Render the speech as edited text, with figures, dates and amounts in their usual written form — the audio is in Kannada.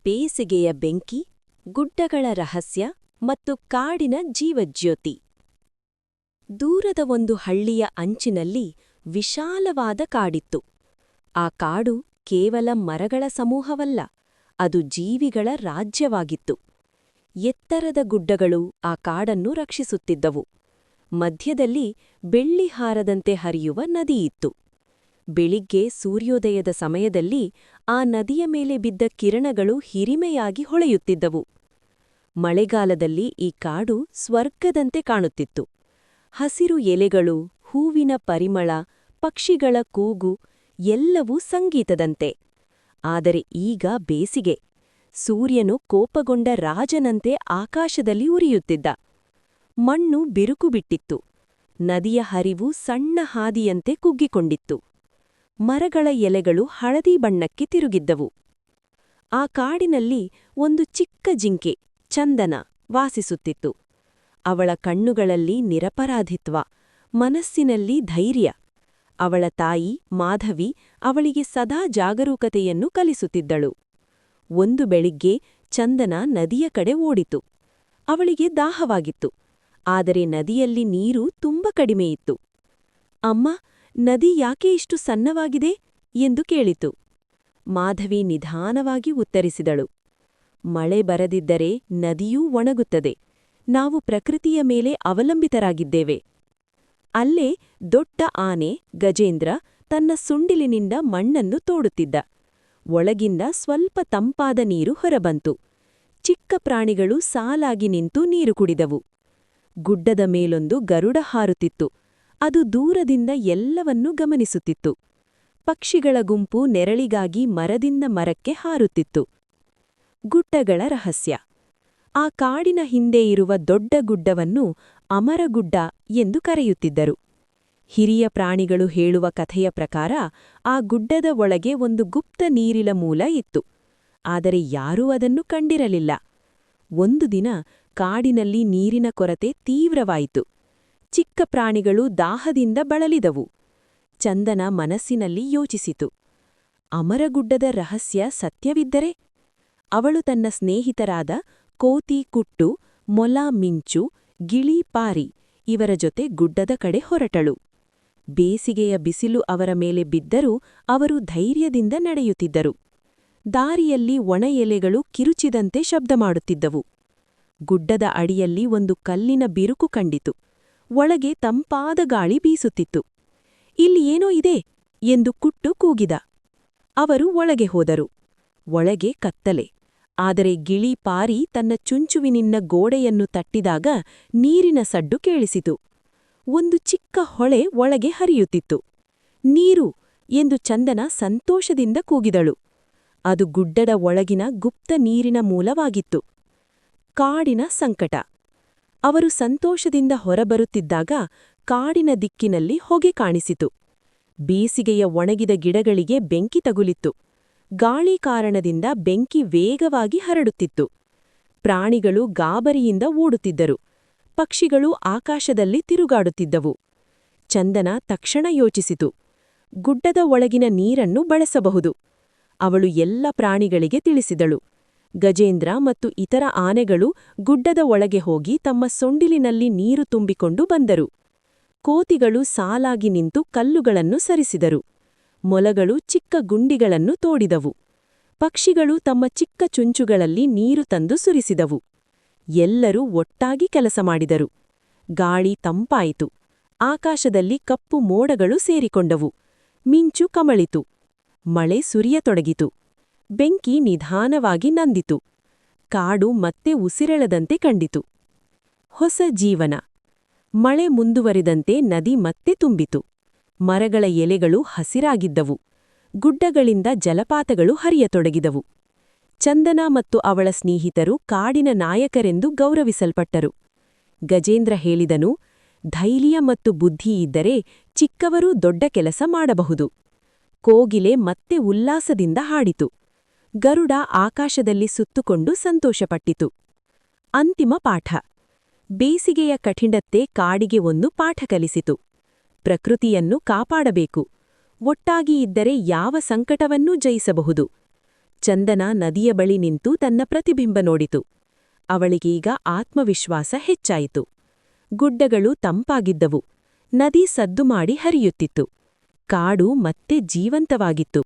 ಬೇಸಿಗೆಯ ಬೆಂಕಿ, ಗುಡ್ಡಗಳ ರಹಸ್ಯ ಮತ್ತು ಕಾಡಿನ ಜೀವಜ್ಯೋತಿ. ದೂರದ ಒಂದು ಹಳ್ಳಿಯ ಅಂಚಿನಲ್ಲಿ ವಿಶಾಲವಾದ ಕಾಡಿತ್ತು. ಆ ಕಾಡು ಕೇವಲ ಮರಗಳ ಸಮೂಹವಲ್ಲ, ಅದು ಜೀವಿಗಳ ರಾಜ್ಯವಾಗಿತ್ತು. ಎತ್ತರದ ಗುಡ್ಡಗಳು ಆ ಕಾಡನ್ನು ರಕ್ಷಿಸುತ್ತಿದ್ದವು. ಮಧ್ಯದಲ್ಲಿ ಬೆಳ್ಳಿ ಹಾರದಂತೆ ಹರಿಯುವ ನದಿಯಿತ್ತು. ಬೆಳಿಗ್ಗೆ ಸೂರ್ಯೋದಯದ ಸಮಯದಲ್ಲಿ ಆ ನದಿಯ ಮೇಲೆ ಬಿದ್ದ ಕಿರಣಗಳು ಹಿರಿಮೆಯಾಗಿ ಹೊಳೆಯುತ್ತಿದ್ದವು. ಮಳೆಗಾಲದಲ್ಲಿ ಈ ಕಾಡು ಸ್ವರ್ಗದಂತೆ ಕಾಣುತ್ತಿತ್ತು. ಹಸಿರು ಎಲೆಗಳು, ಹೂವಿನ ಪರಿಮಳ, ಪಕ್ಷಿಗಳ ಕೂಗು ಎಲ್ಲವೂ ಸಂಗೀತದಂತೆ. ಆದರೆ ಈಗ ಬೇಸಿಗೆ. ಸೂರ್ಯನು ಕೋಪಗೊಂಡ ರಾಜನಂತೆ ಆಕಾಶದಲ್ಲಿ ಉರಿಯುತ್ತಿದ್ದ. ಮಣ್ಣು ಬಿರುಕು ಬಿಟ್ಟಿತ್ತು. ನದಿಯ ಹರಿವು ಸಣ್ಣ ಹಾದಿಯಂತೆ ಕುಗ್ಗಿಕೊಂಡಿತ್ತು. ಮರಗಳ ಎಲೆಗಳು ಹಳದಿ ಬಣ್ಣಕ್ಕೆ ತಿರುಗಿದ್ದವು. ಆ ಕಾಡಿನಲ್ಲಿ ಒಂದು ಚಿಕ್ಕ ಜಿಂಕೆ, ಚಂದನ, ವಾಸಿಸುತ್ತಿತ್ತು. ಅವಳ ಕಣ್ಣುಗಳಲ್ಲಿ ನಿರಪರಾಧಿತ್ವ, ಮನಸ್ಸಿನಲ್ಲಿ ಧೈರ್ಯ. ಅವಳ ತಾಯಿ ಮಾಧವಿ ಅವಳಿಗೆ ಸದಾ ಜಾಗರೂಕತೆಯನ್ನು ಕಲಿಸುತ್ತಿದ್ದಳು. ಒಂದು ಬೆಳಿಗ್ಗೆ ಚಂದನ ನದಿಯ ಕಡೆ ಓಡಿತು. ಅವಳಿಗೆ ದಾಹವಾಗಿತ್ತು, ಆದರೆ ನದಿಯಲ್ಲಿ ನೀರು ತುಂಬ ಕಡಿಮೆಯಿತ್ತು. ಅಮ್ಮ, ನದಿ ಯಾಕೆ ಇಷ್ಟು ಸಣ್ಣವಾಗಿದೆ ಎಂದು ಕೇಳಿತು. ಮಾಧವಿ ನಿಧಾನವಾಗಿ ಉತ್ತರಿಸಿದಳು, ಮಳೆ ಬರದಿದ್ದರೆ ನದಿಯೂ ಒಣಗುತ್ತದೆ. ನಾವು ಪ್ರಕೃತಿಯ ಮೇಲೆ ಅವಲಂಬಿತರಾಗಿದ್ದೇವೆ. ಅಲ್ಲೇ ದೊಡ್ಡ ಆನೆ ಗಜೇಂದ್ರ ತನ್ನ ಸುಂಡಿಲಿನಿಂದ ಮಣ್ಣನ್ನು ತೋಡುತ್ತಿದ್ದ. ಒಳಗಿಂದ ಸ್ವಲ್ಪ ತಂಪಾದ ನೀರು ಹೊರಬಂತು. ಚಿಕ್ಕ ಪ್ರಾಣಿಗಳು ಸಾಲಾಗಿ ನಿಂತು ನೀರು ಕುಡಿದವು. ಗುಡ್ಡದ ಮೇಲೊಂದು ಗರುಡ ಹಾರುತ್ತಿತ್ತು. ಅದು ದೂರದಿಂದ ಎಲ್ಲವನ್ನೂ ಗಮನಿಸುತ್ತಿತ್ತು. ಪಕ್ಷಿಗಳ ಗುಂಪು ನೆರಳಿಗಾಗಿ ಮರದಿಂದ ಮರಕ್ಕೆ ಹಾರುತ್ತಿತ್ತು. ಗುಡ್ಡಗಳ ರಹಸ್ಯ. ಆ ಕಾಡಿನ ಹಿಂದೆ ಇರುವ ದೊಡ್ಡ ಗುಡ್ಡವನ್ನು ಅಮರಗುಡ್ಡ ಎಂದು ಕರೆಯುತ್ತಿದ್ದರು. ಹಿರಿಯ ಪ್ರಾಣಿಗಳು ಹೇಳುವ ಕಥೆಯ ಪ್ರಕಾರ ಆ ಗುಡ್ಡದ ಒಳಗೆ ಒಂದು ಗುಪ್ತ ನೀರಿನ ಮೂಲ ಇತ್ತು. ಆದರೆ ಯಾರೂ ಅದನ್ನು ಕಂಡಿರಲಿಲ್ಲ. ಒಂದು ದಿನ ಕಾಡಿನಲ್ಲಿ ನೀರಿನ ಕೊರತೆ ತೀವ್ರವಾಯಿತು. ಚಿಕ್ಕ ಪ್ರಾಣಿಗಳು ದಾಹದಿಂದ ಬಳಲಿದವು. ಚಂದನ ಮನಸ್ಸಿನಲ್ಲಿ ಯೋಚಿಸಿತು, ಅಮರಗುಡ್ಡದ ರಹಸ್ಯ ಸತ್ಯವಿದ್ದರೆ? ಅವಳು ತನ್ನ ಸ್ನೇಹಿತರಾದ ಕೋತಿ ಕುಟ್ಟು, ಮೊಲ ಮಿಂಚು, ಗಿಳಿ ಪಾರಿ ಇವರ ಜೊತೆ ಗುಡ್ಡದ ಕಡೆ ಹೊರಟಳು. ಬೇಸಿಗೆಯ ಬಿಸಿಲು ಅವರ ಮೇಲೆ ಬಿದ್ದರೂ ಅವರು ಧೈರ್ಯದಿಂದ ನಡೆಯುತ್ತಿದ್ದರು. ದಾರಿಯಲ್ಲಿ ಒಣ ಎಲೆಗಳು ಕಿರುಚಿದಂತೆ ಶಬ್ದ ಮಾಡುತ್ತಿದ್ದವು. ಗುಡ್ಡದ ಅಡಿಯಲ್ಲಿ ಒಂದು ಕಲ್ಲಿನ ಬಿರುಕು ಕಂಡಿತು. ಒಳಗೆ ತಂಪಾದ ಗಾಳಿ ಬೀಸುತ್ತಿತ್ತು. ಇಲ್ಲಿ ಏನೋ ಇದೆ ಎಂದು ಕುಟ್ಟು ಕೂಗಿದ. ಅವರು ಒಳಗೆ ಹೋದರು. ಒಳಗೆ ಕತ್ತಲೆ. ಆದರೆ ಗಿಳಿ ಪಾರಿ ತನ್ನ ಚುಂಚುವಿನಿಂದ ಗೋಡೆಯನ್ನು ತಟ್ಟಿದಾಗ ನೀರಿನ ಸಡ್ಡು ಕೇಳಿಸಿತು. ಒಂದು ಚಿಕ್ಕ ಹೊಳೆ ಒಳಗೆ ಹರಿಯುತ್ತಿತ್ತು. ನೀರು ಎಂದು ಚಂದನ ಸಂತೋಷದಿಂದ ಕೂಗಿದಳು. ಅದು ಗುಡ್ಡದ ಒಳಗಿನ ಗುಪ್ತ ನೀರಿನ ಮೂಲವಾಗಿತ್ತು. ಕಾಡಿನ ಸಂಕಟ. ಅವರು ಸಂತೋಷದಿಂದ ಹೊರಬರುತ್ತಿದ್ದಾಗ ಕಾಡಿನ ದಿಕ್ಕಿನಲ್ಲಿ ಹೊಗೆ ಕಾಣಿಸಿತು. ಬೇಸಿಗೆಯ ಒಣಗಿದ ಗಿಡಗಳಿಗೆ ಬೆಂಕಿ ತಗುಲಿತ್ತು. ಗಾಳಿ ಕಾರಣದಿಂದ ಬೆಂಕಿ ವೇಗವಾಗಿ ಹರಡುತ್ತಿತ್ತು. ಪ್ರಾಣಿಗಳು ಗಾಬರಿಯಿಂದ ಓಡುತ್ತಿದ್ದರು. ಪಕ್ಷಿಗಳು ಆಕಾಶದಲ್ಲಿ ತಿರುಗಾಡುತ್ತಿದ್ದವು. ಚಂದನ ತಕ್ಷಣ ಯೋಚಿಸಿತು, ಗುಡ್ಡದ ಒಳಗಿನ ನೀರನ್ನು ಬಳಸಬಹುದು. ಅವಳು ಎಲ್ಲ ಪ್ರಾಣಿಗಳಿಗೆ ತಿಳಿಸಿದಳು. ಗಜೇಂದ್ರ ಮತ್ತು ಇತರ ಆನೆಗಳು ಗುಡ್ಡದ ಒಳಗೆ ಹೋಗಿ ತಮ್ಮ ಸೊಂಡಿಲಿನಲ್ಲಿ ನೀರು ತುಂಬಿಕೊಂಡು ಬಂದರು. ಕೋತಿಗಳು ಸಾಲಾಗಿ ನಿಂತು ಕಲ್ಲುಗಳನ್ನು ಸರಿಸಿದರು. ಮೊಲಗಳು ಚಿಕ್ಕ ಗುಂಡಿಗಳನ್ನು ತೋಡಿದವು. ಪಕ್ಷಿಗಳು ತಮ್ಮ ಚಿಕ್ಕ ಚುಂಚುಗಳಲ್ಲಿ ನೀರು ತಂದು ಸುರಿಸಿದವು. ಎಲ್ಲರೂ ಒಟ್ಟಾಗಿ ಕೆಲಸ ಮಾಡಿದರು. ಗಾಳಿ ತಂಪಾಯಿತು. ಆಕಾಶದಲ್ಲಿ ಕಪ್ಪು ಮೋಡಗಳು ಸೇರಿಕೊಂಡವು. ಮಿಂಚು ಕಮಳಿತು. ಮಳೆ ಸುರಿಯತೊಡಗಿತು. ಬೆಂಕಿ ನಿಧಾನವಾಗಿ ನಂದಿತು. ಕಾಡು ಮತ್ತೆ ಉಸಿರೆಳದಂತೆ ಕಂಡಿತು. ಹೊಸ ಜೀವನ. ಮಳೆ ಮುಂದುವರಿದಂತೆ ನದಿ ಮತ್ತೆ ತುಂಬಿತು. ಮರಗಳ ಎಲೆಗಳು ಹಸಿರಾಗಿದ್ದವು. ಗುಡ್ಡಗಳಿಂದ ಜಲಪಾತಗಳು ಹರಿಯತೊಡಗಿದವು. ಚಂದನ ಮತ್ತು ಅವಳ ಸ್ನೇಹಿತರು ಕಾಡಿನ ನಾಯಕರೆಂದು ಗೌರವಿಸಲ್ಪಟ್ಟರು. ಗಜೇಂದ್ರ ಹೇಳಿದನು, ಧೈರ್ಯ ಮತ್ತು ಬುದ್ಧಿಯಿದ್ದರೆ ಚಿಕ್ಕವರೂ ದೊಡ್ಡ ಕೆಲಸ ಮಾಡಬಹುದು. ಕೋಗಿಲೆ ಮತ್ತೆ ಉಲ್ಲಾಸದಿಂದ ಹಾಡಿತು. ಗರುಡ ಆಕಾಶದಲ್ಲಿ ಸುತ್ತುಕೊಂಡು ಸಂತೋಷಪಟ್ಟಿತು. ಅಂತಿಮ ಪಾಠ. ಬೇಸಿಗೆಯ ಕಠಿಣತೆ ಕಾಡಿಗೆ ಒಂದು ಪಾಠ ಕಲಿಸಿತು. ಪ್ರಕೃತಿಯನ್ನು ಕಾಪಾಡಬೇಕು. ಒಟ್ಟಾಗಿ ಇದ್ದರೆ ಯಾವ ಸಂಕಟವನ್ನೂ ಜಯಿಸಬಹುದು. ಚಂದನ ನದಿಯ ಬಳಿ ನಿಂತು ತನ್ನ ಪ್ರತಿಬಿಂಬ ನೋಡಿತು. ಅವಳಿಗೀಗ ಆತ್ಮವಿಶ್ವಾಸ ಹೆಚ್ಚಾಯಿತು. ಗುಡ್ಡಗಳು ತಂಪಾಗಿದ್ದವು. ನದಿ ಸದ್ದು ಮಾಡಿ ಹರಿಯುತ್ತಿತ್ತು. ಕಾಡು ಮತ್ತೆ ಜೀವಂತವಾಗಿತ್ತು.